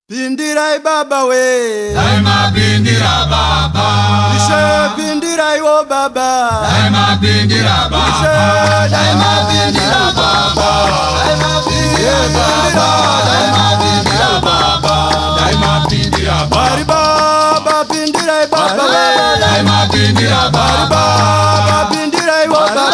Pindirai baba we, daima pindira baba. Ishe pindirai o baba, Daima pindira baba. Daima pindira baba. Daima pindira baba. Daima pindira baba. Daima pindira baba. Bari baba pindirai baba we, Daima pindira baba. baba pindirai o baba,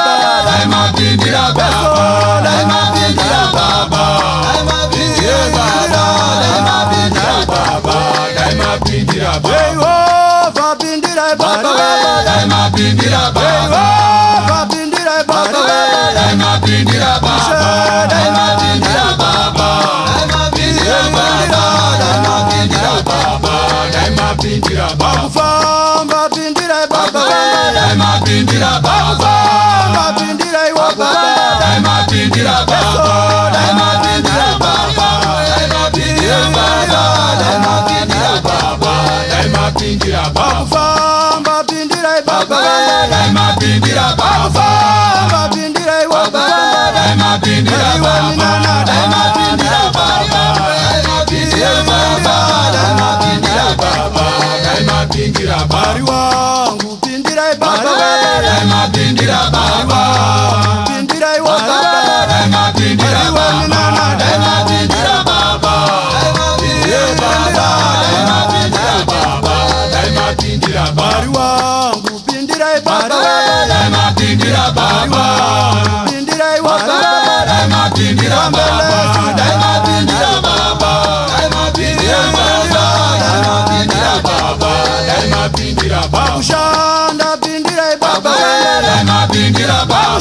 Daima pindira baba. Daima pindira baba. Daima pindira baba. Daima pindira baba. Daima pindira baba. hey oh, va pindirai baba we, Daima pindira hey baba. oh, va pindirai baba we, Daima pindira baba. Daima pindira baba. Daima pindira baba. Daima pindira baba. Daima pindira baba. Famba pindirai baba we, Daima pindira baba. va pindirai o baba, Daima pindira baba. Daima pindira baba. Daima pindira baba. Daima pindira baba. Daima pindira baba. famba pindirai baba we, Daima pindira baba. va pindirai o baba, Daima pindira baba. Daima pindira baba. Daima pindira baba. Daima pindira baba. Daima pindira baba. bari wangu pindirai baba we, Daima pindira baba. pindirai o baba, Daima pindira baba. Daima pindira baba. Daima pindira baba. Daima pindira baba. Daima pindira baba. bari wangu pindirai baba we, Daima pindira baba. pindirai o baba, Daima pindira baba. Daima pindira baba. Daima pindira baba. Daima pindira baba. Daima pindira baba. kushanda pindirai baba we, Daima pindira baba.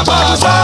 baba.